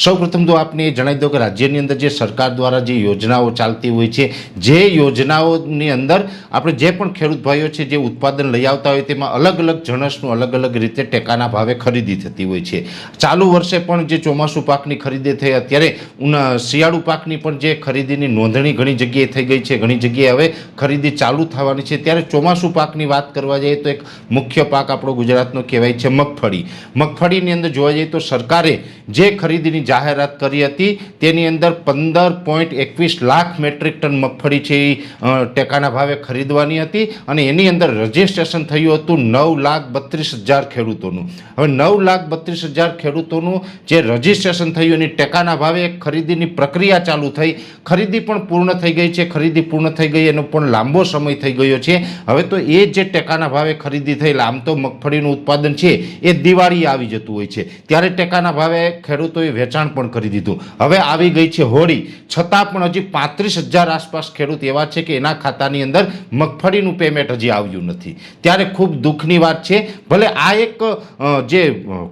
સૌપ્રથમ તો આપને એ જણાવી દો કે રાજ્યની અંદર જે સરકાર દ્વારા જે યોજનાઓ ચાલતી હોય છે, જે યોજનાઓની અંદર આપણે જે પણ ખેડૂત ભાઈઓ છે જે ઉત્પાદન લઈ આવતા હોય તેમાં અલગ અલગ જણસનું અલગ અલગ રીતે ટેકાના ભાવે ખરીદી થતી હોય છે। ચાલુ વર્ષે પણ જે ચોમાસું પાકની ખરીદી થઈ, અત્યારે શિયાળુ પાકની પણ જે ખરીદીની નોંધણી ઘણી જગ્યાએ થઈ ગઈ છે, ઘણી જગ્યાએ હવે ખરીદી ચાલુ થવાની છે। ત્યારે ચોમાસું પાકની વાત કરવા જઈએ તો એક મુખ્ય પાક આપણો ગુજરાતનો કહેવાય છે મગફળી। મગફળીની અંદર જોવા જઈએ તો સરકારે જે ખરીદીની જાહેરાત કરી હતી તેની અંદર 15.21 લાખ મેટ્રિક ટન મગફળી છે એ ટેકાના ભાવે ખરીદવાની હતી અને એની અંદર રજીસ્ટ્રેશન થયું હતું 9,32,000 ખેડૂતોનું। હવે 9,32,000 ખેડૂતોનું જે રજીસ્ટ્રેશન થયું એની ટેકાના ભાવે ખરીદીની પ્રક્રિયા ચાલુ થઈ, ખરીદી પણ પૂર્ણ થઈ ગઈ છે। ખરીદી પૂર્ણ થઈ ગઈ એનો પણ લાંબો સમય થઈ ગયો છે। હવે તો એ જે ટેકાના ભાવે ખરીદી થઈ, આમ તો મગફળીનું ઉત્પાદન છે એ દિવાળી આવી જતું હોય છે ત્યારે ટેકાના ભાવે ખેડૂતોએ વેચાણ પણ કરી દીધું। હવે આવી ગઈ છે હોળી, છતાં પણ હજી 35,000 આસપાસ ખેડૂત એવા છે કે એના ખાતાની અંદર મગફળીનું પેમેન્ટ હજી આવ્યું નથી। ત્યારે ખૂબ દુઃખની વાત છે। ભલે આ એક જે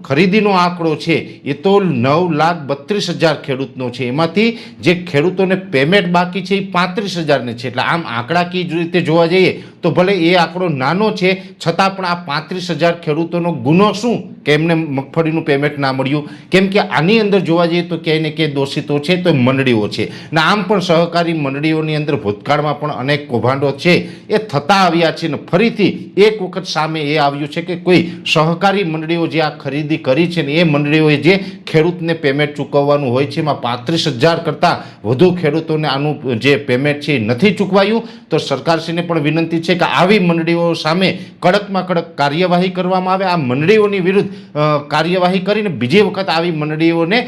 ખરીદીનો આંકડો છે એ તો 9,32,000 ખેડૂતનો છે, એમાંથી જે ખેડૂતોને પેમેન્ટ બાકી છે એ 35,000ને છે। એટલે આમ આંકડાકીય રીતે જોવા જઈએ તો ભલે એ આંકડો નાનો છે, છતાં પણ આ 35,000 ખેડૂતોનો ગુનો શું કે એમને મગફળીનું પેમેન્ટ ના મળ્યું? કેમ કે આની અંદર જોવા જઈએ તો ક્યાંય ને ક્યાંય દોષિતો છે તો મંડળીઓ છે ને આમ પણ સહકારી મંડળીઓની અંદર ભૂતકાળમાં પણ અનેક કૌભાંડો છે એ થતા આવ્યા છે ને ફરીથી એક વખત સામે એ આવ્યું છે કે કોઈ સહકારી મંડળીઓ જે આ ખરીદી કરી છે ને એ મંડળીઓએ જે ખેડૂતને પેમેન્ટ ચૂકવવાનું હોય છે એમાં 35,000 કરતાં વધુ ખેડૂતોને આનું જે પેમેન્ટ છે એ નથી ચૂકવાયું। તો સરકારશ્રીને પણ વિનંતી છે કે આવી મંડળીઓ સામે કડકમાં કડક કાર્યવાહી કરવામાં આવે। આ મંડળીઓની વિરુદ્ધ કાર્યવાહી કરીને બીજી વખત આવી મંડળીઓને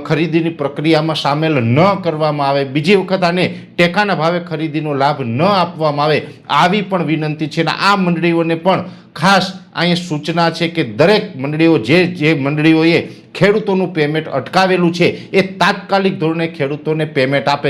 ખરીદીની પ્રક્રિયામાં સામેલ ન કરવામાં આવે, બીજી વખત આને ટેકાના ભાવે ખરીદીનો લાભ ન આપવામાં આવે, આવી પણ વિનંતી છે। અને આ મંડળીઓને પણ ખાસ અહીંયા સૂચના છે કે દરેક મંડળીઓ જે મંડળીઓએ ખેડૂતોનું પેમેન્ટ અટકાવેલું છે એ તાત્કાલિક ધોરણે ખેડૂતોને પેમેન્ટ આપે।